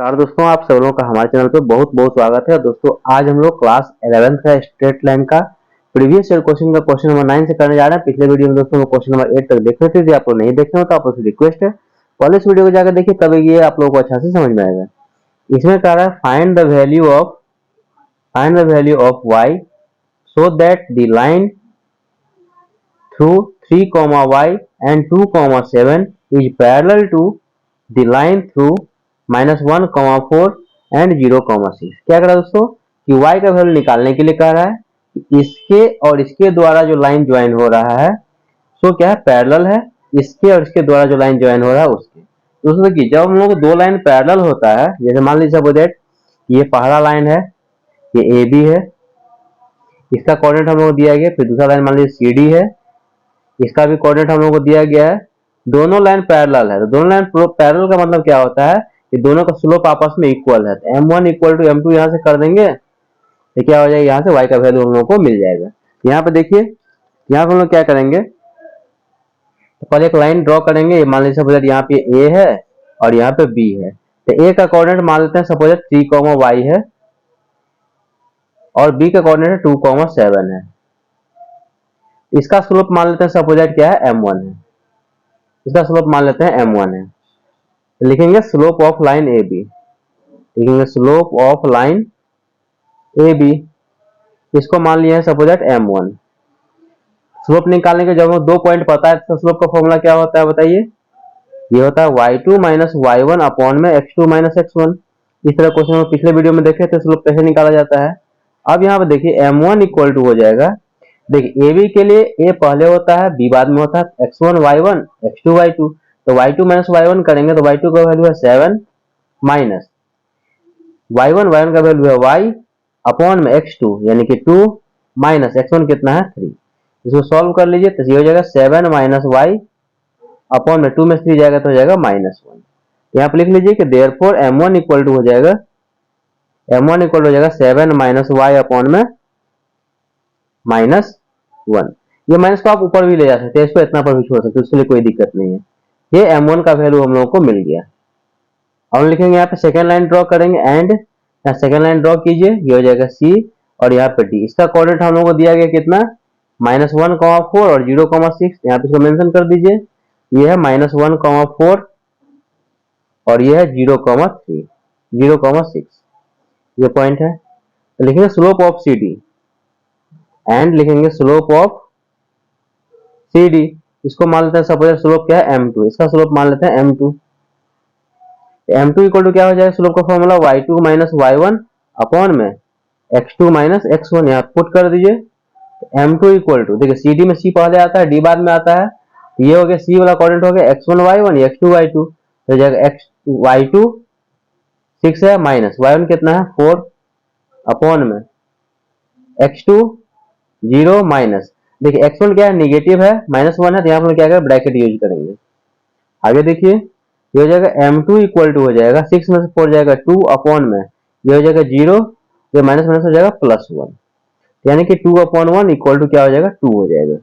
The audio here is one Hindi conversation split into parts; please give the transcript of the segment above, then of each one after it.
नमस्कार दोस्तों, आप सब लोगों का हमारे चैनल पे बहुत बहुत स्वागत है। दोस्तों आज हम लोग क्लास 11th का स्ट्रेट लाइन का प्रीवियस ईयर क्वेश्चन का क्वेश्चन नंबर 9 से करने जा रहे हैं। पिछले वीडियो में दोस्तों क्वेश्चन नंबर 8 तक देख रहे थे। यदि आप लोग नहीं देखे हो तो आप लोग से रिक्वेस्ट है पहले इस वीडियो को जाकर देखिए, तब ये आप लोगों को अच्छा से समझ में आएगा। इसमें कह रहा है find the value of y so that the line through 3, y and 2, 7 is parallel to the line through -1, 4 and 0, 6। क्या कर रहा है दोस्तों कि y का वैल्यू निकालने के लिए कह रहा है कि इसके और इसके द्वारा जो लाइन ज्वाइन हो रहा है सो क्या है, पैरेलल है। इसके और इसके द्वारा जो लाइन ज्वाइन हो रहा है उसके दोस्तों की जब हम लोग दो लाइन पैरेलल होता है, जैसे मान लीजिए सपोज दैट ये पहला लाइन है, ये AB है, इसका कोऑर्डिनेट हम लोग दिया गया। फिर दूसरा लाइन मान लीजिए CD है, इसका भी कोऑर्डिनेट हम लोग को दिया गया है। दोनों लाइन पैरेलल है, तो दोनों लाइन पैरेलल का मतलब क्या होता है कि दोनों का स्लोप आपस में इक्वल है। तो m1 इक्वल टू m2 यहाँ से कर देंगे तो क्या हो जाएगा, यहाँ से y का वैल्यू हम लोग को मिल जाएगा। यहाँ पे देखिए, यहाँ पे हम लोग क्या करेंगे, तो पहले एक लाइन ड्रॉ करेंगे। मान लीजिए सपोज यहाँ पे a है और यहाँ पे b है, तो a का कोऑर्डिनेट मान लेते हैं सपोज 3, y है और b का कोऑर्डिनेट 2, 7 है। इसका स्लोप मान लेते हैं सपोज क्या है, m1 है। इसका स्लोप मान लेते हैं m1 है। तो लिखेंगे स्लोप ऑफ लाइन AB, लिखेंगे स्लोप ऑफ लाइन AB। इसको मान लिया है सपोज दैट m1। स्लोप निकालने के जब हमें 2 पॉइंट पता है तो स्लोप का फॉर्मूला क्या होता है बताइए, ये होता है y2 माइनस y1 अपॉन में x2 माइनस x1। इस तरह क्वेश्चन में पिछले वीडियो में देखे थे स्लोप कैसे निकाला जाता है। अब यहाँ पे देखिए m1 इक्वल टू हो जाएगा, देखिए AB के लिए A पहले होता है, B बाद में होता है, x1 y1 x2 y2। तो y2 माइनस y1 करेंगे तो y2 का वैल्यू है 7 माइनस y1 का वैल्यू है y अपॉन में x2 यानी कि 2 माइनस x1 कितना है 3। इसको सॉल्व कर लीजिए तो ये हो जाएगा 7 माइनस y अपॉन में 2 में 3 जाएगा तो हो जाएगा -1। यहाँ पे लिख लीजिए कि देयरफॉर m1 इक्वल टू हो जाएगा 7 माइनस y अपॉन में -1। ये माइनस को आप ऊपर भी ले जा सकते हैं, इसको इतना पर भी छोड़ सकते हैं, उसके लिए कोई दिक्कत नहीं है। ये m1 का वैल्यू हम लोगों को मिल गया। अब लिखेंगे यहाँ पे सेकेंड लाइन ड्रॉ करेंगे एंड यहाँ सेकेंड लाइन ड्रॉ कीजिए, ये हो जाएगा C और यहाँ पे D। इसका कोऑर्डिनेट हम लोगों को दिया गया कितना, -1, 4 और 0, 6। यहाँ पे इसको मेंशन कर दीजिए, ये है -1, 4 और ये है 0, 3, 0, 6 ये पॉइंट है। तो लिखेंगे स्लोप ऑफ CD एंड लिखेंगे स्लोप ऑफ CD। इसको मान लेते हैं सपोज स्लोप क्या है m2, इसका स्लोप मान लेते हैं m2। m2 इक्वल टू क्या हो जाएगा, स्लोप का formula y2 minus y1 upon में x2 माइनस x1। यहाँ पुट कर दीजिए m2 इक्वल टू, देखिए CD में C पहले आता है, D बाद में आता है। ये हो गया C वाला कोऑर्डिनेट हो गया x1 y1 x2 y2, तो जाएगा y2 6 है माइनस y1 कितना है 4 अपॉन में x2 0 माइनस, देखिए x1 क्या है निगेटिव है, -1 है, तो यहाँ पर क्या करें ब्रैकेट यूज करेंगे। आगे देखिए ये हो जाएगा m2 इक्वल टू हो जाएगा 6 में से 4 जाएगा 2 अपॉन में ये हो जाएगा 0, ये माइनस माइनस हो जाएगा +1, यानी कि 2/1 इक्वल टू क्या हो जाएगा 2 हो जाएगा।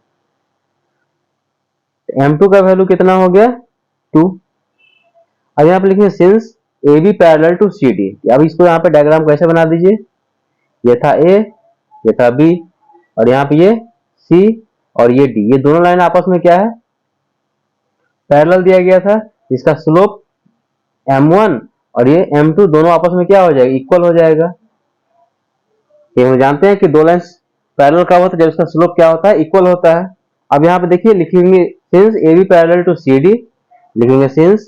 m2 का वैल्यू कितना हो गया 2। अब यहाँ पे लिखेंगे since AB parallel to CD। अब इसको यहाँ पे डायग्राम कैसे बना दीजिए, ये था A, ये था B और यहाँ पे ये C और ये D, ये दोनों लाइन आपस में क्या है पैरेलल दिया गया था। इसका स्लोप m1 और ये m2 दोनों आपस में क्या हो जाएगा इक्वल हो जाएगा। ये हम जानते हैं कि दो लाइन पैरेलल का होता है जब इसका स्लोप क्या होता है इक्वल होता है। अब यहाँ पे देखिए लिखेंगे since AB parallel to CD, लिखेंगे since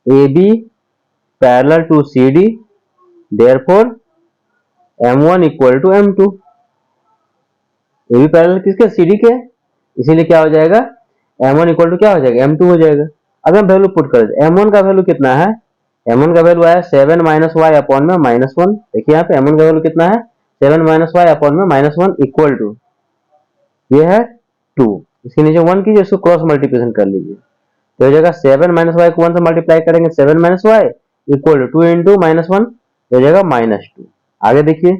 AB parallel to CD therefore m1 equal to m2। AB parallel किसके CD के, इसीलिए क्या हो जाएगा m1 इक्वल टू क्या हो जाएगा m2 हो जाएगा। अब हम वैल्यू पुट कर दें, m1 का वैल्यू कितना है, m1 का वैल्यू आया 7 माइनस y अपॉन में -1। देखिए यहाँ पे m1 का वैल्यू कितना है 7 माइनस y अपॉन में -1 इक्वल टू ये है 2। इसके नीचे 1 कीजिए, इसको क्रॉस मल्टीप्लिकेशन कर लीजिए तो हो जाएगा 7 माइनस y को 1 से मल्टीप्लाई करेंगे 7 minus y equal to 2 into -1 हो जाएगा -2। आगे देखिए,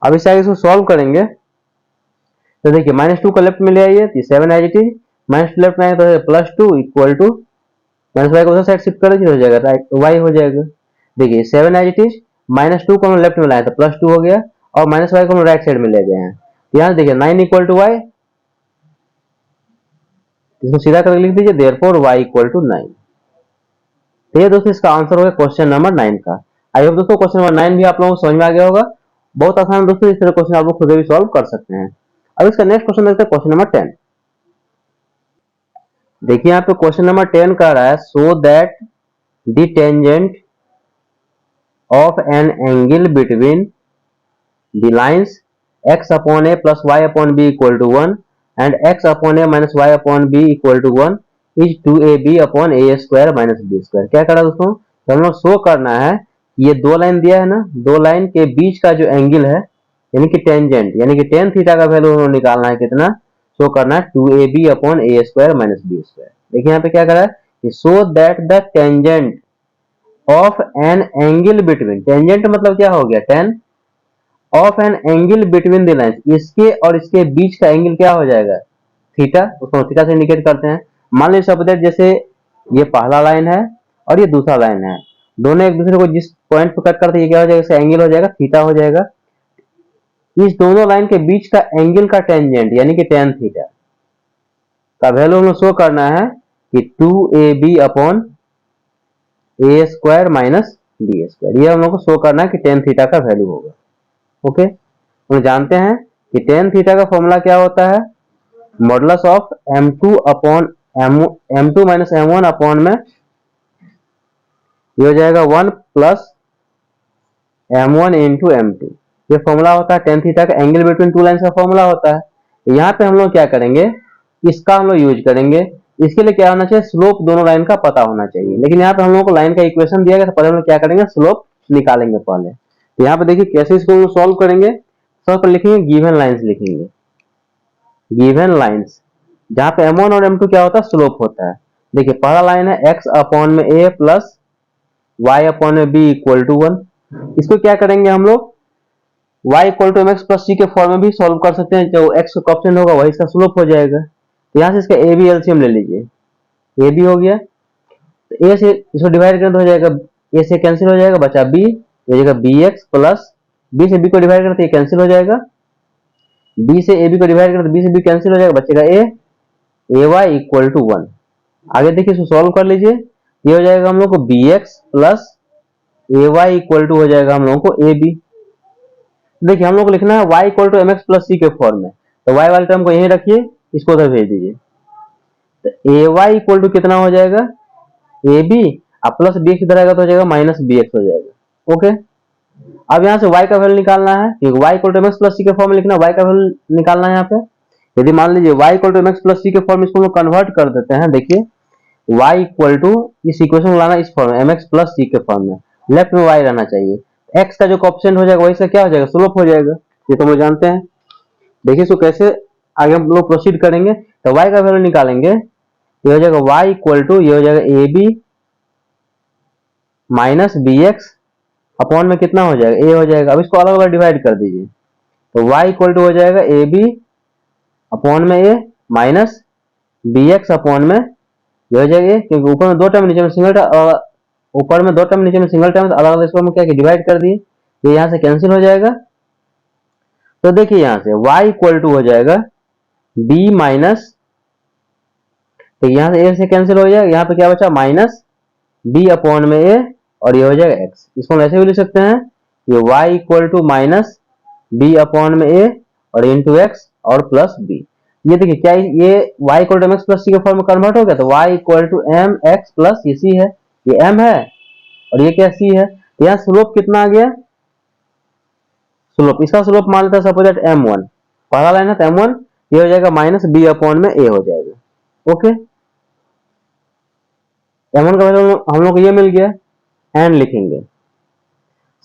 अब इस आगे इसको सॉल्व करेंगे तो देखिए -2 को लेफ्ट में ले आइए तो 7 एज इट इज, -2 लेफ्ट में आए तो +2 इक्वल टू माइनस वाई को उधर साइड शिफ्ट कर दीजिए, हो जाएगा राइट वाई हो जाएगा। देखिए 7 एज इट इज, -2 को हम लेफ्ट में लाए तो +2 हो गया, और माइनस वाई को हम राइट साइड में ले गए हैं। यहाँ देखिए 9 इक्वल टू वाई, इसको सीधा करके लिख दीजिए, देयरफॉर वाई इक्वल टू 9। तो ये दोस्तों इसका आंसर होगा क्वेश्चन नंबर 9 का। आई होप दोस्तों क्वेश्चन नंबर 9 भी आप लोगों को समझ में आ गया होगा। बहुत आसान दोस्तों, इस तरह क्वेश्चन आप लोग खुद भी सॉल्व कर सकते हैं। अब इसका नेक्स्ट क्वेश्चन देखते हैं, क्वेश्चन नंबर 10। देखिए यहाँ पे क्वेश्चन नंबर 10 कह रहा है, so that the tangent of an angle between the lines x upon a plus y upon b equal to 1 and x upon a minus y upon b equal to 1 is 2ab upon a square minus b square. क्या करा दोस्तों, तो हम लोग शो करना है, ये दो लाइन दिया है ना, दो लाइन के बीच का जो एंगल है यानी कि टेंजेंट, यानी कि tan थीटा का वैल्यू हमें निकालना है, कितना शो करना है 2ab upon a square minus b square. देखिए यहाँ पे क्या करा है, so that the tangent of an angle between, tangent मतलब क्या हो गया, tan of an angle between the lines, इसके और इसके बीच का एंगल क्या हो जाएगा, थीटा, उसको थीटा से इंडिकेट करते हैं। मान लीजिए सपोज जैसे ये पहला लाइन है और ये दूसरा लाइन है, दोनों एक दूसरे को जिस पॉइंट पर कट करते हैं, ये क्या हो जाएगा, इसका एंगल हो जाएगा थीटा हो जाएगा। इस दोनों लाइन के बीच का एंगल का टेंजेंट यानी कि tan थीटा का वैल्यू हमें शो करना है कि 2ab upon a square minus b square, ये हम लोग को शो करना है कि tan थीटा का वैल्यू होगा। ओके, हम जानते हैं कि tan थीटा का फॉर्मूला क्या होता है, modulus of m2 upon m2 minus m1 upon में ये हो जाएगा 1 प्लस m1 इंटू m2, ये फॉर्मूला होता है tan थीटा का, एंगल बिटवीन टू लाइंस का फॉर्मूला होता है। यहाँ पे हम लोग क्या करेंगे, इसका हम लोग यूज करेंगे। इसके लिए क्या होना चाहिए, स्लोप दोनों लाइन का पता होना चाहिए, लेकिन यहाँ पे हम लोग को लाइन का इक्वेशन दिया गया, तो पहले हम लोग क्या करेंगे, स्लोप निकालेंगे पहले। तो यहाँ पे देखिए कैसे इसको सॉल्व करेंगे, सबसे पहले लिखेंगे गिवन लाइंस, लिखेंगे गिवन लाइंस, जहाँ पे m1 और m2 क्या होता है, स्लोप होता है। देखिए पहला लाइन है x अपॉन में a प्लस y अपॉन में b इक्वल टू 1, इसको क्या करेंगे हम लोग, y equal to mx plus c के फॉर्म में भी सॉल्व कर सकते हैं, जो x का कोएफिशिएंट होगा वही इसका स्लोप हो जाएगा। तो यहाँ से इसका a b एलसीएम ले लीजिए, a b हो गया, तो a से इसको डिवाइड करें तो हो जाएगा, a से कैंसिल हो जाएगा, बचा b, हो जाएगा bx प्लस b से b को डिवाइड करें तो ये कैंसिल हो जाएगा, b से ab को डिवाइड करें तो b से b कैंसिल हो जाएगा, बचेगा a ay इक्वल टू 1। आगे देखिए इसको सॉल्व कर लीजिए, ये हो जाएगा हम लोग को bx plus ay equal to हो जाएगा हम लोगों को ab। देखिए हम लोग को लिखना है y equal to mx plus c के फॉर्म में, तो y वाले टर्म को यहीं रखिए, इसको उधर भेज दीजिए, तो ay इक्वल टू कितना हो जाएगा, ab, अब प्लस bx इधर आएगा तो हो जाएगा माइनस bx हो जाएगा। ओके, अब यहाँ से y का वैल्यू निकालना है, क्योंकि y equal to mx plus c के फॉर्म में लिखना, y का वैल्यू निकालना है यहाँ पे। यदि मान लीजिए y equal to mx plus c के फॉर्म में इसको हम कन्वर्ट कर देते हैं, देखिए y इक्वल टू इस इक्वेशन को लाना इस फॉर्म में, mx प्लस c के फॉर्म में, लेफ्ट में y रहना चाहिए, x का जो कोएफिशिएंट हो जाएगा वही से क्या हो जाएगा, स्लोप हो जाएगा, ये तो हम जानते हैं। देखिए इसको कैसे आगे हम लोग प्रोसीड करेंगे, तो y का वैल्यू निकालेंगे, ये हो जाएगा y इक्वल टू, ये हो जाएगा ab माइनस bx अपॉन में कितना हो जाएगा, a हो जाएगा। अब इसको अलग अलग डिवाइड कर दीजिए, तो y इक्वल टू हो जाएगा ab अपॉन में a माइनस bx अपॉन में ये हो जाएगा, क्योंकि ऊपर में दो टर्म नीचे में सिंगल टर्म, ऊपर में दो टर्म नीचे में सिंगल टर्म, तो अलग अलग इसको हम क्या डिवाइड कर दिए, ये यहाँ से कैंसिल हो जाएगा। तो देखिए यहाँ से y इक्वल टू हो जाएगा b माइनस, तो यहाँ से a से कैंसिल हो जाएगा, यहाँ पे क्या बचा माइनस b अपॉन में a, और ये हो जाएगा x। इसको हम ऐसे भी लिख सकते हैं, ये y equal to minus b upon में a और इंटू x और प्लस b। ये देखिए क्या ये y equal to mx plus c के फॉर्म में कन्वर्ट हो गया, तो y equal to m x plus ये c है, ये m है और ये क्या c है। तो यहाँ स्लोप कितना आ गया, स्लोप, इसका स्लोप मान लेते हैं सपोज दैट m1, पहला लाइन है तो m1, ये हो जाएगा माइनस b अपॉन में a हो जाएगा। ओके, m1 का वैल्यू हम लोग को ये मिल गया, एंड लिखेंगे।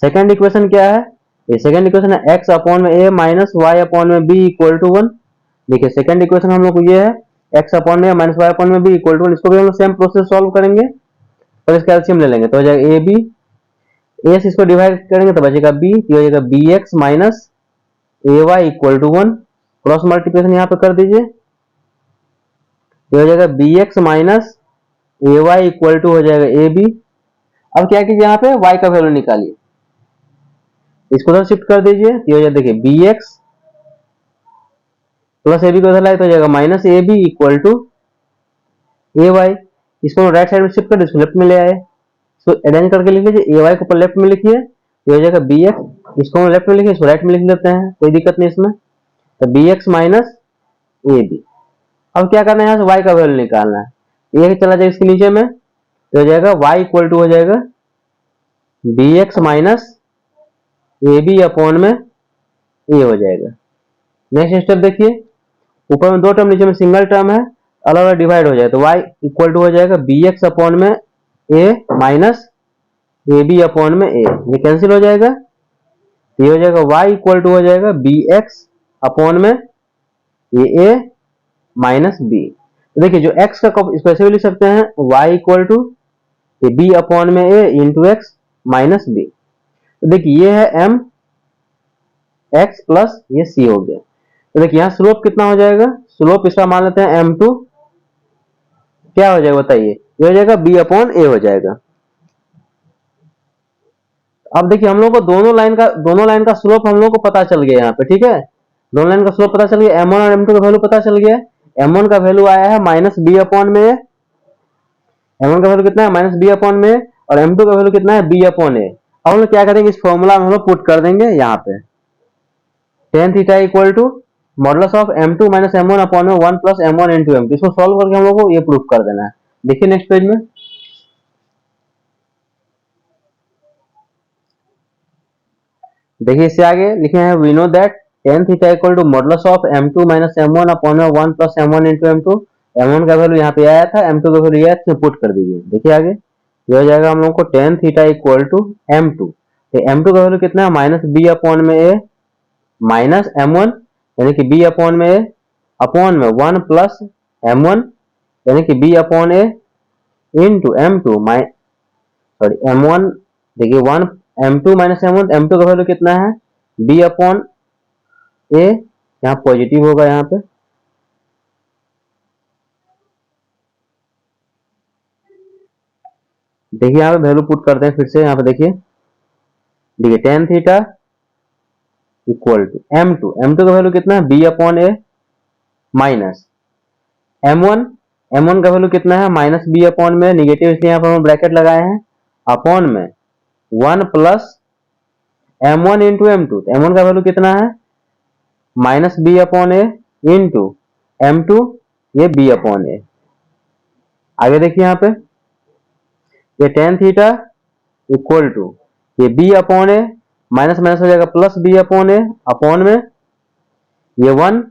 सेकंड इक्वेशन क्या है, ये सेकंड इक्वेशन है x अपॉन में a माइनस y अपॉन में b इक्वल टू 1। देखिए सेकंड इक्वेशन हम लोग को ये है x अपॉन में a माइनस y अपॉन में b इक्वल टू 1, इसको भी हम लोग सेम प्रोसेस सॉल्व करेंगे और इसका एलसीएम ले लेंगे, तो हो जाएगा ab, a से इसको डिवाइड करेंगे तो बचेगा b, ये हो जाएगा bx minus ay equal to 1, cross multiplication यहाँ पे कर दीजिए, ये हो जाएगा bx minus a y equal to हो जाएगा ए बी। अब क्या कीजिए, यहाँ पे y का वैल्यू निकालिए, इसको उधर शिफ्ट कर दीजिए, ये हो जाए देखिए b x plus a b को उधर लाए तो हो जाएगा minus a b equal to a y. इसको राइट साइड में शिफ्ट कर, इसको लेफ्ट में ले आए, इसको अरेंज करके लिख लीजिए, ए वाई को लेफ्ट में लिखिए, ये हो जाएगा बी एक्स, इसको हम लेफ्ट में लिखिए, इसको राइट में लिख लेते हैं, कोई दिक्कत नहीं इसमें। तो b x minus a b. अब क्या करना है, यहाँ से y का वैल्यू निकालना है, ये चला जाएगा इसके नीचे में, तो हो जाएगा y इक्वल टू हो जाएगा b x minus a b upon में ए हो जाएगा। नेक्स्ट स्टेप देखिए, ऊपर में दो टर्म, नीचे में सिंगल टर्म है, अलग अलग डिवाइड हो जाए तो y इक्वल टू हो जाएगा बी एक्स अपॉन में ए माइनस ए बी अपॉन में ए, ये कैंसिल हो जाएगा, ये हो जाएगा y इक्वल टू हो जाएगा बी एक्स अपॉन में ए माइनस बी। तो देखिए जो x का इसको ऐसे भी लिख सकते हैं, y equal to b upon में a into x minus b. तो देखिए ये है m x प्लस ये c हो गया। तो देखिए यहाँ स्लोप कितना हो जाएगा, स्लोप इसका मान लेते हैं m2, क्या हो जाएगा बताइए, ये हो जाएगा b अपॉन a हो जाएगा। अब देखिए हम लोग को दोनों लाइन का स्लोप हम लोग को पता चल गया यहाँ पे, ठीक है, दोनों लाइन का स्लोप पता चल गया, m1 और m2 का वैल्यू पता चल गया। m1 का वैल्यू आया है माइनस बी अपॉन में, m1 का वैल्यू कितना है माइनस बी अपॉन में, और m2 का वैल्यू कितना है बी अपॉन ए। अब हम लोग क्या करेंगे, इस फॉर्मूला में हम लोग पुट कर देंगे यहाँ पे, tan theta equal to modulus of m2 minus m1 upon में 1 प्लस m1 इंटू m2। इसको सॉल्व करके हम लोग को ये प्रूफ कर देना है। देखिए नेक्स्ट पेज में, देखिए इससे आगे लिखे हैं, we know that tan theta equal to modulus of m2 minus m1 upon में 1 plus m1 into m2। m1 का वैल्यू यहाँ पे आया था, m2 का वैल्यू आया था, पुट कर दीजिए। देखिए आगे ये हो जाएगा हम लोग को ten theta equal to m2, m2 का वैल्यू कितना है माइनस बी अपॉन में ए माइनस m1 यानी कि b अपॉन में ए अपॉन में 1 प्लस m1 यानी कि b अपॉन ए इंटू m2 सॉरी m1, देखिए 1 m2 माइनस m1, m2 का वैल्यू कितना है b अपॉन ए, यहाँ पॉजिटिव होगा यहाँ पे, देखिए यहाँ पे वैल्यू पुट करते हैं फिर से, यहाँ पे देखिए ten theta equal to m2 का वैल्यू कितना है b अपॉन ए माइनस m1 का वैल्यू कितना है माइनस बी अपॉन में, निगेटिव इसलिए यहाँ पर हम ब्रैकेट लगाए हैं, अपॉन में 1 plus m1 into m2। m1 का वैल्यू कितना है माइनस बी अपॉन ए इंटू m2 ये b अपॉन ए। आगे देखिए यहाँ पे ये टेन थीटा इक्वल टू ये b अपॉन ए माइनस माइनस हो जाएगा प्लस b अपॉन ए अपॉन में ये 1,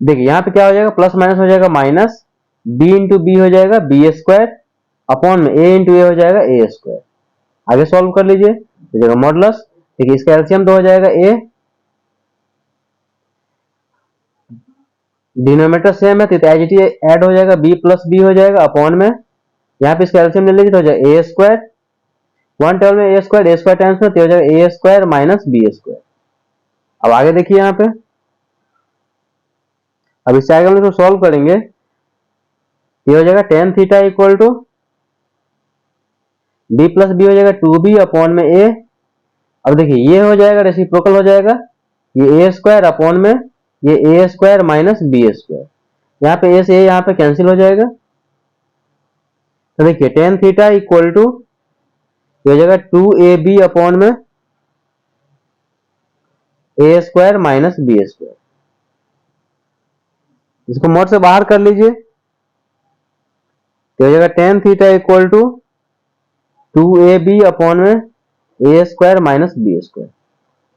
देखिए यहाँ पे क्या हो जाएगा प्लस माइनस हो जाएगा माइनस, b इंटू बी हो जाएगा बी स्क्वायर अपॉन में a इंटू ए हो जाएगा ए स्क्वायर। आगे सॉल्व कर लीजिए, हो जाएगा मॉडुलस, देखिए इसका एलसीएम तो हो जाएगा a, डिनोमिनेटर सेम है तो एज इट इज ऐड हो जाएगा b प्लस बी हो जाएगा अपॉन में, यहाँ पे इसका एलसीएम ले लीजिए तो हो जाएगा ए स्क्वायर, वन टेबल में ए स्क्वायर टाइम्स में तो हो जाएगा ए स्क्वायर माइनस बी स्क्वायर। अब आगे देखिए यहाँ पे, अब इससे आगे हम इसको सॉल्व करेंगे, ये हो जाएगा tan theta equal to b plus b हो जाएगा 2b अपॉन में a। अब देखिए ये हो जाएगा रेसिप्रोकल हो जाएगा, ये ए स्क्वायर अपॉन में ये ए स्क्वायर माइनस बी स्क्वायर, यहाँ पे ए से यहाँ पे कैंसिल हो जाएगा। तो देखिए टेन थीटा इक्वल टू ये हो जाएगा 2ab अपॉन में a square minus b square. इसको मोड से बाहर कर लीजिए, तो हो जाएगा tan theta equal to 2ab upon में a square minus b square.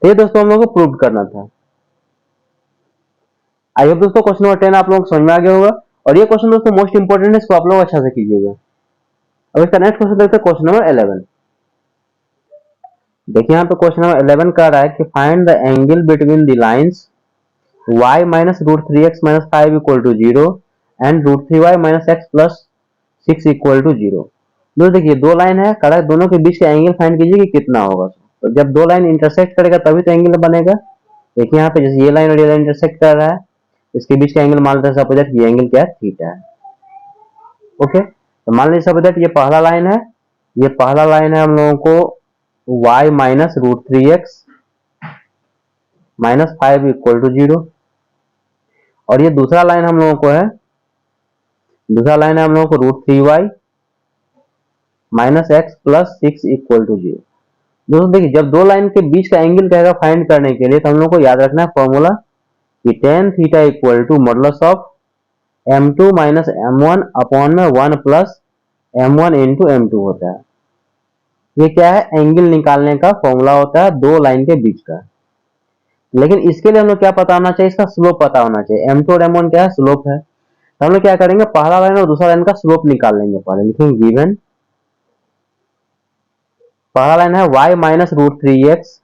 ये दोस्तों हम लोग को प्रूव करना था। आई होप दोस्तों क्वेश्चन नंबर 10 आप लोगों को समझ में आ गया होगा, और ये क्वेश्चन दोस्तों मोस्ट इंपोर्टेंट है, इसको आप लोग अच्छा से कीजिएगा। अब इसका नेक्स्ट क्वेश्चन देखते हैं, क्वेश्चन नंबर 11। देखिए यहाँ पे क्वेश्चन नंबर 11 कह रहा है कि find the angle between the lines y minus root 3x minus 5 equal to 0 and root 3y minus x plus 6 equal to 0। दोस्तों देखिए दो लाइन है, कह रहा है दोनों के बीच का एंगल फाइंड कीजिए कि कितना होगा। तो जब दो लाइन इंटरसेक्ट करेगा तभी तो एंगल बनेगा। देखिए यहाँ पे जैसे ये लाइन और ये लाइन इंटरसेक्ट कर रहा है, इसके बीच का एंगल मान लेते हैं सपोज ये एंगल क्या है, थीटा है। ओके, तो मान लीजिए सब दैट ये पहला लाइन है, ये पहला लाइन है हम लोगों को y minus root three x minus 5 equal to 0, और ये दूसरा लाइन हम लोगों को है, दूसरा लाइन है हम लोगों को root three y minus x plus 6 equal to 0। दोस्तों देखिए, जब दो लाइन के बीच का एंगल कहेगा फाइंड करने के लिए, तो हम लोग को याद रखना है फॉर्मूला कि tan theta equal to modulus of m2 minus m1 upon में 1 प्लस m1 इंटू m2 होता है। ये क्या है, एंगल निकालने का फॉर्मूला होता है दो लाइन के बीच का। लेकिन इसके लिए हम लोग क्या पता होना चाहिए, इसका स्लोप पता होना चाहिए। m2 और m1 क्या है, स्लोप है। तो हम लोग क्या करेंगे, पहला लाइन और दूसरा लाइन का स्लोप निकाल लेंगे। पहले लिखेंगे गिवन, पहला लाइन है y minus root three x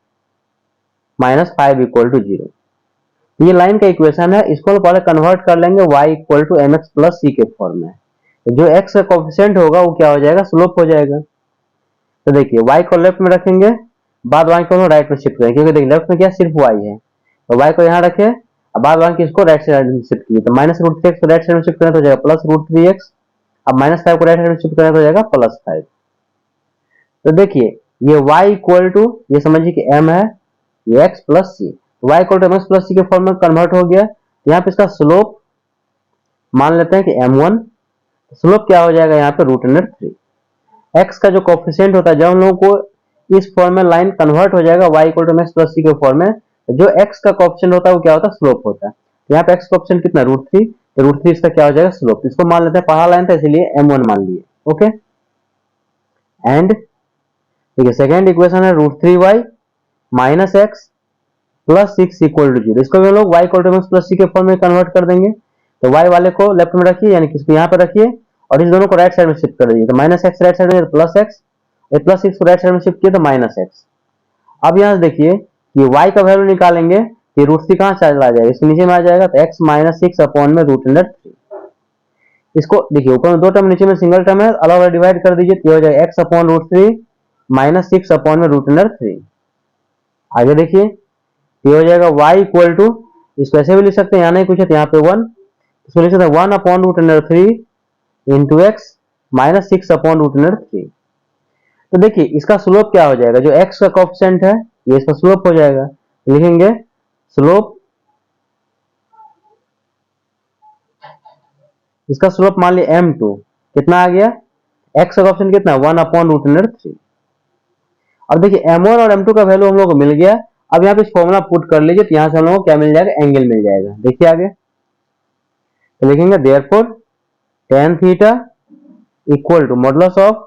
minus 5 equal to 0। ये लाइन का इक्वेशन है, इसको पहले कन्वर्ट कर लेंगे y equal to m x plus c के फॉर्म में। जो x का कोफिशिएंट होगा वो क्या हो जाएगा, स्लोप हो जाएगा। तो देखिए y को लेफ्ट में रखेंगे, बाद y को राइट में शिफ्ट करेंगे, क्योंकि देखिए लेफ्ट में क्या सिर्फ y है, तो y को यहाँ रखे, अब बाद y इसको राइट साइड में शिफ्ट किए, तो माइनस रूट थ्री एक्स को राइट साइड में शिफ्ट करें तो हो जाएगा प्लस रूट थ्री एक्स, अब माइनस 5 को राइट साइड में शिफ्ट करें तो हो जाएगा प्लस 5। तो देखिए ये y इक्वल टू, ये समझिए कि m है, ये x plus c, y equal to m x plus c के फॉर्म में कन्वर्ट हो गया। यहाँ पे इसका स्लोप मान लेते हैं कि m1, स्लोप क्या हो जाएगा यहाँ पे रूट अंडर थ्री। x का जो कोफिशिएंट होता है, जब हम लोगों को इस फॉर्म में लाइन कन्वर्ट हो जाएगा y equal to m x plus c के फॉर्म में, जो x का कोफिशिएंट होता है वो क्या होता है, स्लोप होता है। यहाँ पे x कोफिशिएंट कितना, रूट थ्री, तो रूट थ्री इसका क्या हो जाएगा, स्लोप। इसको मान लेते हैं पहला लाइन था इसलिए m1 मान लिए। ओके, एंड देखिए सेकेंड इक्वेशन है root three y minus x plus 6 equal to 0। इसको भी हम लोग y equal to m x plus c के फॉर्म में कन्वर्ट कर देंगे। तो y वाले को लेफ्ट में रखिए, यानी कि इसको यहाँ पे रखिए, और इस दोनों को राइट साइड में शिफ्ट कर दीजिए। तो माइनस एक्स राइट साइड में प्लस एक्स, प्लस 6 को राइट साइड में शिफ्ट किया तो माइनस एक्स। अब यहाँ देखिए कि y का वैल्यू निकालेंगे, ये रूट थ्री कहाँ चला जाएगा, इसके नीचे में आ जाएगा, तो x माइनस 6 अपॉन में रूट अंडर थ्री। इसको देखिए ऊपर में दो टर्म, नीचे में सिंगल टर्म है, अलग अलग डिवाइड कर दीजिए, तो हो जाएगा x upon root three minus 6 upon में रूट अंडर थ्री। आगे देखिए ये हो जाएगा y इक्वल टू, इसको ऐसे भी लिख सकते हैं, यहाँ नहीं कुछ है तो यहाँ पे 1, इसको लिख सकते हैं 1 upon root under three into x minus 6 upon root under three. तो देखिए इसका स्लोप क्या हो जाएगा, जो x का कोएफिशिएंट है ये इसका स्लोप हो जाएगा। लिखेंगे स्लोप, इसका स्लोप मान लिया m2, कितना आ गया, x का कोएफिशिएंट कितना, 1 अपॉन रूट अंडर थ्री। अब देखिए m1 और m2 का वैल्यू हम लोग को मिल गया। अब यहाँ पे फॉर्मूला पुट कर लीजिए, तो यहाँ से हम लोगों को क्या मिल जाएगा, एंगल मिल जाएगा। देखिए आगे तो लिखेंगे therefore tan theta equal to modulus of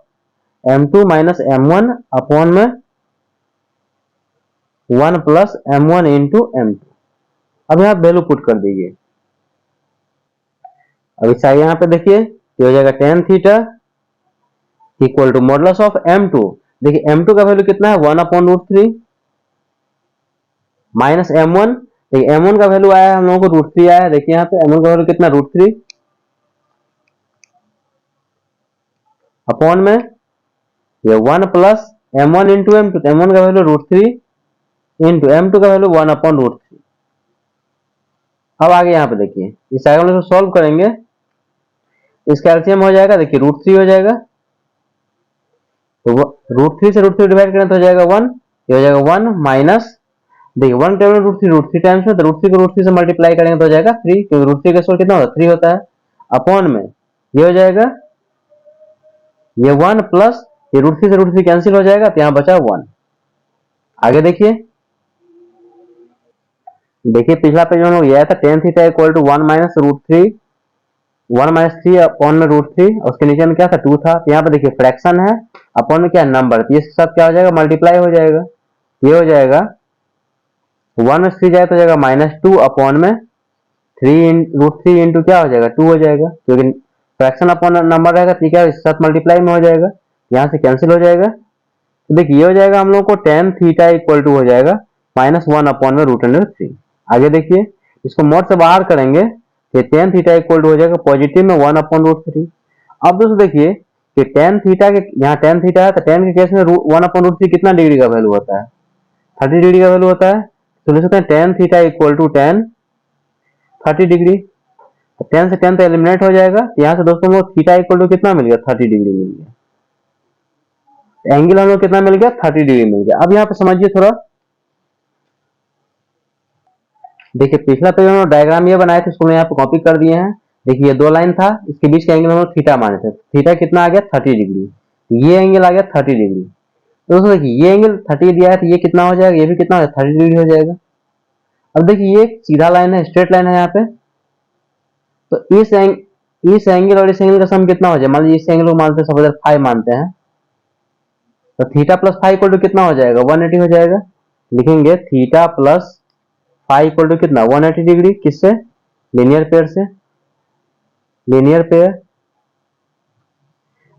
m2 minus m1 upon में 1 प्लस m1 इंटू m2। अब यहाँ वैल्यू पुट कर दीजिए। अब इस आगे यहाँ पे देखिए ये हो जाएगा tan theta equal to modulus of m2। देखिए m2 का वैल्यू कितना है, 1 upon root three minus m1। देखिए m1 का वैल्यू आया है हम लोगों को रूट थ्री आया है। देखिए यहाँ पे m1 का वैल्यू कितना, रूट थ्री अपॉन में ये 1 plus m1 into m2। m1 का value root three into m2 का वैल्यू 1 अपॉन रूट थ्री। अब आगे यहाँ पे देखिए इस आगे को सॉल्व करेंगे, इसका एलसीएम हो जाएगा, देखिए रूट थ्री हो जाएगा, तो रूट थ्री से रूट थ्री डिवाइड करें तो हो जाएगा 1, ये हो जाएगा 1 माइनस, देखिए 1 टेबल रूट थ्री टाइम्स में, तो रूट थ्री को रूट थ्री से मल्टीप्लाई करेंगे तो हो जाएगा 3, क्योंकि रूट थ्री का स्क्वायर कितना होता है, 3 होता है, अपॉन में ये हो जाएगा ये 1 प्लस ये रूट थ्री से रूट थ्री कैंसिल हो जाएगा, तो यहाँ बचा 1। आगे देखिए पिछला पेज में यह था tan theta equal to 1 minus root three 1 minus three upon में रूट थ्री, उसके नीचे में क्या था 2 था। तो यहाँ पे देखिए फ्रैक्शन है, अपॉन में क्या है नंबर, तो इसके साथ क्या हो जाएगा, मल्टीप्लाई हो जाएगा, ये हो जाएगा 1 में 3 जाए तो हो जाएगा -2 अपॉन में रूट थ्री इंटू क्या हो जाएगा 2 हो जाएगा, क्योंकि फ्रैक्शन अपॉन नंबर रहेगा तो क्या इसके साथ मल्टीप्लाई में हो जाएगा, यहाँ से कैंसिल हो जाएगा। तो देखिए ये हो जाएगा हम लोग को tan थीटा इक्वल टू हो जाएगा -1 अपॉन में रूट अंडर थ्री। आगे देखिए इसको मोड से बाहर करेंगे, ये tan थीटा इक्वल टू हो जाएगा पॉजिटिव में 1 अपॉन रूट थ्री। अब दोस्तों देखिए कि tan थीटा के यहाँ tan थीटा है, तो tan के केस में 1 अपॉन रूट थ्री कितना डिग्री का वैल्यू होता है, 30 डिग्री का वैल्यू होता है। तो लिख सकते हैं tan theta equal to tan 30 degree. 10 से 10 तो एलिमिनेट हो जाएगा। यहाँ से दोस्तों हमको थीटा इक्वल टू कितना मिल गया, 30 डिग्री मिल गया। एंगल हम लोग कितना मिल गया, 30 डिग्री मिल गया। अब यहाँ पे समझिए थोड़ा, देखिए पिछला पेज में डायग्राम ये बनाए थे, उसको यहाँ पे कॉपी कर दिए हैं। देखिए ये दो लाइन था, इसके बीच का एंगल हम लोग थीटा माने थे। थीटा कितना आ गया, 30 डिग्री। ये एंगल आ गया 30 डिग्री। तो दोस्तों देखिए ये एंगल 30 दिया है, तो ये कितना हो जाएगा, ये भी कितना हो जाएगा, 30 डिग्री हो जाएगा। अब देखिए ये एक सीधा लाइन है, स्ट्रेट लाइन है यहाँ पे, तो इस एंगल और इस एंगल का सम कितना हो जाएगा, मान लीजिए इस एंगल को मानते हैं सपोज 5 मानते हैं, तो थीटा प्लस फाइव इक्वल टू कितना हो जाएगा, 180 हो जाएगा। लिखेंगे थीटा प्लस फाइव इक्वल टू कितना, 180 डिग्री। किससे, लीनियर पेयर से, लीनियर पेयर।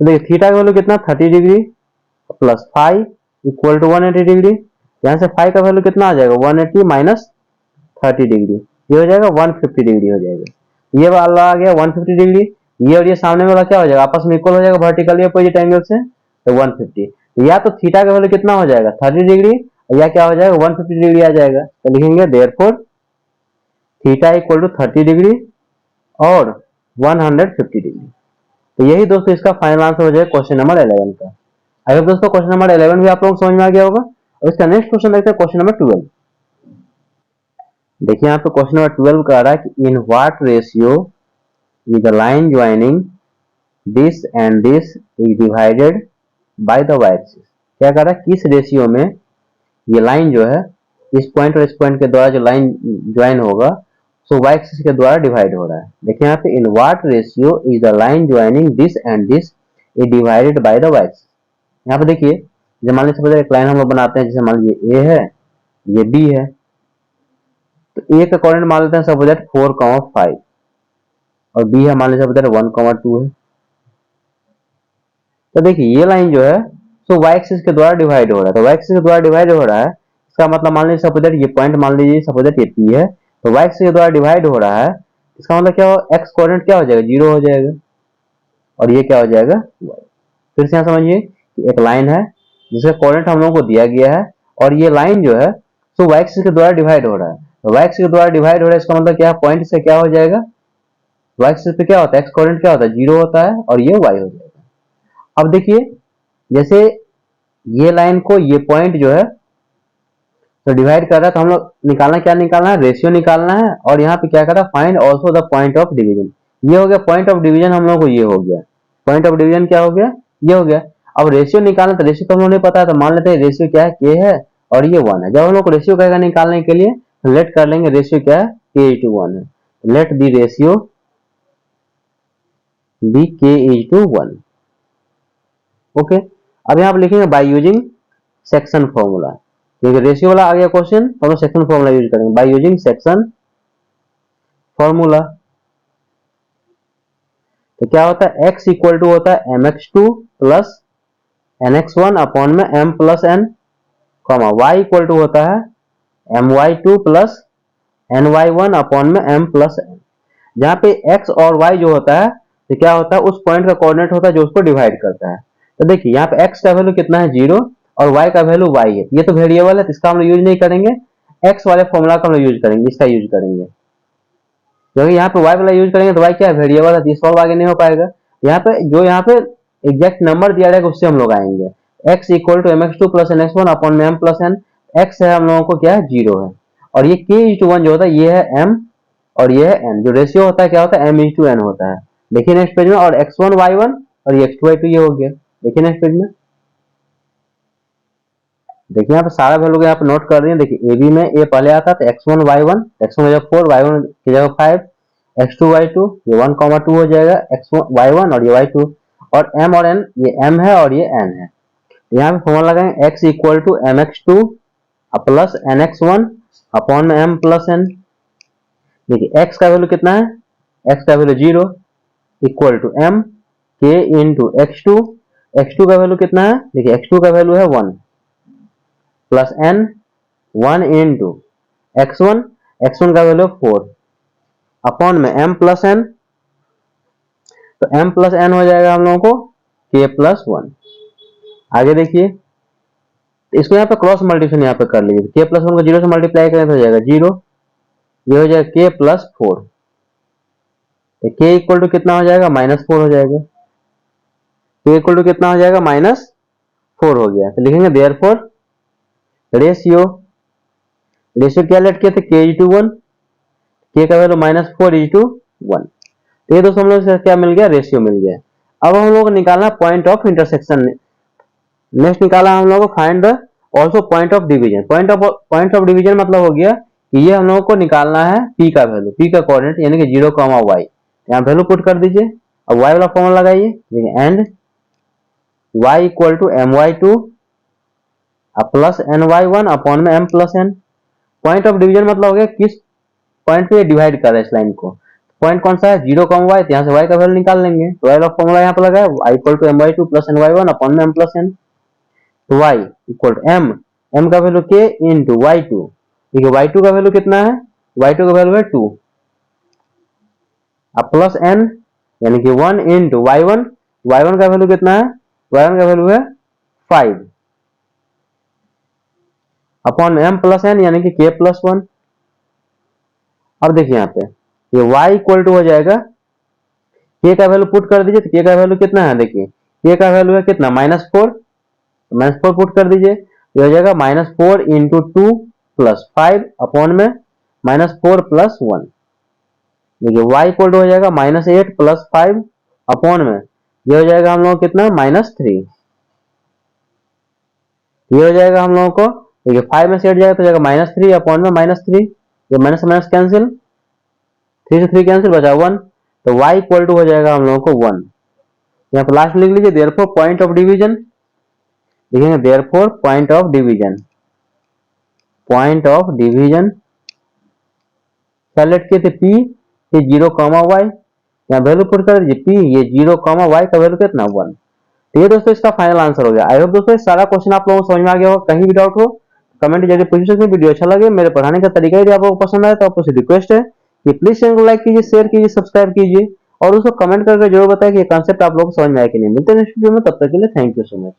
तो देखिए थीटा का वैल्यू कितना, 30 degree plus five equal to 180 degree. यहाँ से फाइव का वैल्यू कितना आ जाएगा, 180 माइनस 30 डिग्री, ये हो जाएगा 150 डिग्री हो जाएगा। ये वाला आ गया 150 डिग्री। ये और ये सामने वाला क्या हो जाएगा, आपस में इक्वल हो जाएगा वर्टिकली अपोजिट एंगल से, तो 150। तो या तो थीटा का वैल्यू कितना हो जाएगा, 30 डिग्री, या क्या हो जाएगा, 150 डिग्री आ जाएगा। तो लिखेंगे therefore theta equal to 30 degree और 150 डिग्री। तो यही दोस्तों इसका फाइनल आंसर हो जाएगा क्वेश्चन नंबर 11 का। आई होप दोस्तों क्वेश्चन नंबर 11 भी आप लोगों को समझ में आ गया होगा। और इसका नेक्स्ट क्वेश्चन देखते हैं, क्वेश्चन नंबर 12। देखिए यहाँ पे क्वेश्चन नंबर 12 का आ रहा है कि in what ratio is the line joining this and this is divided by the y axis. क्या कह रहा है, किस रेशियो में ये लाइन जो है, इस पॉइंट और इस पॉइंट के द्वारा जो लाइन ज्वाइन होगा, सो वाई एक्सिस के द्वारा डिवाइड हो रहा है। देखिए यहाँ पे in what ratio is the line joining this and this is divided by the y axis. यहाँ पे देखिए, जब मान लीजिए एक लाइन हम लोग बनाते हैं, जैसे मान लीजिए ए है, ये बी है, तो ए का कोऑर्डिनेट मान लेते हैं सपोज दैट 4,5 और बी है मान लीजिए सपोज दैट 1,2 है। तो देखिए ये लाइन जो है सो वाई एक्सिस के द्वारा डिवाइड हो रहा है। तो वाई एक्सिस के द्वारा डिवाइड हो रहा है, इसका मतलब मान लीजिए सपोज दैट ये पॉइंट मान लीजिए सपोज दैट ये पी है, तो वाई एक्सिस के द्वारा डिवाइड हो रहा है, इसका मतलब क्या हो, एक्स कोऑर्डिनेट क्या हो जाएगा, 0 हो जाएगा, और ये क्या हो जाएगा, वाई। फिर से यहाँ समझिए कि एक लाइन है जिसका कोऑर्डिनेट हम लोगों को दिया गया है, और ये लाइन जो है सो वाई एक्सिस के द्वारा डिवाइड हो रहा है। तो वाई एक्सिस के द्वारा डिवाइड हो रहा है, इसका मतलब क्या, पॉइंट से क्या हो जाएगा, वाई एक्सिस पे क्या होता है, एक्स कोऑर्डिनेट क्या होता है, 0 होता है, और ये वाई हो जाएगा। अब देखिए जैसे ये लाइन को ये पॉइंट जो है तो डिवाइड कर रहा है, तो हम लोग निकालना क्या निकालना है, रेशियो निकालना है। और यहाँ पे क्या कर रहा है, find also the point of division. ये हो गया पॉइंट ऑफ डिवीजन, हम लोग को ये हो गया पॉइंट ऑफ डिवीजन, क्या हो गया, ये हो गया। अब रेशियो निकालना, तो रेशियो तो हम लोग नहीं पता है, तो मान लेते हैं रेशियो क्या है, के है और ये 1 है। जब हम लोग को रेशियो कहेगा निकालने के लिए, तो लेट कर लेंगे रेशियो क्या है, k/1 है। Let the ratio be k/1। Okay, अब यहाँ पे लिखेंगे बाय यूजिंग सेक्शन फॉर्मूला, क्योंकि रेशियो वाला आ गया क्वेश्चन, तो हम सेक्शन फॉर्मूला यूज करेंगे, बाय यूजिंग सेक्शन फॉर्मूला। तो क्या होता है, x इक्वल टू होता है mx2 प्लस nx1 अपॉन में m plus n, comma y equal to होता है my2 प्लस ny1 अपॉन में m प्लस n। जहाँ पे x और y जो होता है, तो क्या होता है, उस पॉइंट का कोऑर्डिनेट होता है जो उसको डिवाइड करता है। तो देखिए यहाँ पे x का वैल्यू कितना है, 0, और y का वैल्यू y है। ये तो वेरिएबल है, तो इसका हम लोग यूज नहीं करेंगे, x वाले फॉर्मूला का हम लोग यूज करेंगे, इसका यूज करेंगे। क्योंकि यहाँ पे y वाला यूज करेंगे तो y क्या है, वेरिएबल है, सॉल्व आगे नहीं हो पाएगा। यहाँ पे जो यहाँ पे एग्जैक्ट नंबर दिया रहेगा उससे हम लोग आएंगे। x equal to mx2 plus nx1 upon में m प्लस n, x है हम लोगों को क्या है, 0 है, और ये k/1 जो होता है ये है m और ये है n। जो रेशियो होता है क्या होता है, m/n होता है। देखिए नेक्स्ट पेज में, और x1 y1 और ये x2 y2 ये हो गया। देखिए नेक्स्ट पेज में, देखिए यहाँ पे सारा वैल्यू यहाँ पे नोट कर रही है। देखिए ए बी में ए पहले आता है, तो x1 y1, x1 की जगह 4, y1 की जगह 5, x2 y2, ये 1,2 हो जाएगा, x1 y1 और ये y2, और m और n, ये m है और ये n है। यहाँ पे फॉर्मूला लगाएंगे x equal to mx2 plus nx1 upon में m प्लस n। देखिए x का वैल्यू कितना है, x का value 0 equal to m k into x2, x2 का वैल्यू कितना है, देखिए x2 का वैल्यू है 1 plus n, 1 into x1, x1 का वैल्यू 4 अपॉन में m प्लस n, तो m प्लस n हो जाएगा हम लोगों को k+1। आगे देखिए, इसको यहाँ पे क्रॉस मल्टीप्लिकेशन यहाँ पे कर लीजिए, k+1 को 0 से मल्टीप्लाई करें तो हो जाएगा 0, ये हो जाएगा k+4। तो k इक्वल टू कितना हो जाएगा, -4 हो जाएगा। k इक्वल टू कितना हो जाएगा, -4 हो गया। तो लिखेंगे देयरफॉर रेशियो, रेशियो क्या लेट किए थे, k/1, k का वैल्यू -4/1। तो ये दोस्तों हम लोग से क्या मिल गया, रेशियो मिल गया। अब हम लोग को निकालना पॉइंट ऑफ इंटरसेक्शन। नेक्स्ट निकाला हम लोग को find the also point of division. Point of division मतलब हो गया कि ये हम लोग को निकालना है p का वैल्यू, p का कोऑर्डिनेट यानी कि 0, y। यहाँ वैल्यू पुट कर दीजिए। अब y वाला फॉर्मूला लगाइए, and y equal to my2 plus ny1 upon में m plus n। Point of division मतलब हो गया किस पॉइंट पे डिवाइड कर रहा है इस लाइन को। पॉइंट कौन सा है, 0, y, तो यहाँ से y का वैल्यू निकाल लेंगे। तो y वाला फॉर्मूला यहाँ पे लगा है, y equal to my2 plus ny1 upon में m प्लस n। तो y इक्वल टू m का वैल्यू k इंटू y2। ठीक है, y2 का वैल्यू कितना है, y2 का वैल्यू है 2 अब प्लस n यानी कि 1 इंटू y1। y1 का वैल्यू कितना है, y1 का वैल्यू है 5 अपॉन m प्लस n यानी कि k प्लस 1। अब देखिए यहाँ पे ये y इक्वल टू हो जाएगा, k का वैल्यू पुट कर दीजिए। तो k का वैल्यू कितना है, देखिए k का वैल्यू है कितना, -4, -4 पुट कर दीजिए। ये हो जाएगा -4 इंटू 2 प्लस 5 अपॉन में -4 प्लस 1। देखिए y इक्वल टू हो जाएगा -8 प्लस 5 अपॉन में ये हो जाएगा हम लोग कितना, -3। ये हो जाएगा हम लोगों को, देखिए 5 में से 8 जाएगा तो जाएगा -3 अपॉन में -3। ये माइनस माइनस कैंसिल, 3 से 3 कैंसिल, बचा 1। तो y इक्वल टू हो जाएगा हम लोगों को 1। यहाँ पर लास्ट लिख लीजिए देयरफॉर पॉइंट ऑफ डिवीजन। लिखेंगे therefore point of division, point of division क्या लेट किए थे, p, ये 0, y। यहाँ वैल्यू पुट कर दीजिए, p, ये 0, y का वैल्यू कितना, 1। तो ये दोस्तों इसका फाइनल आंसर हो गया। आई होप दोस्तों सारा क्वेश्चन आप लोगों को समझ में आ गया होगा। कहीं भी डाउट हो कमेंट जरिए पूछ सकते हैं। वीडियो अच्छा लगे, मेरे पढ़ाने का तरीका यदि आपको पसंद आए तो आपसे रिक्वेस्ट है कि प्लीज चैनल को लाइक कीजिए, शेयर कीजिए, सब्सक्राइब कीजिए और उसको कमेंट करके जरूर बताएं कि ये कॉन्सेप्ट आप लोगों को समझ में आया कि नहीं। मिलते हैं नेक्स्ट वीडियो में, तब तक के लिए थैंक यू सो मच।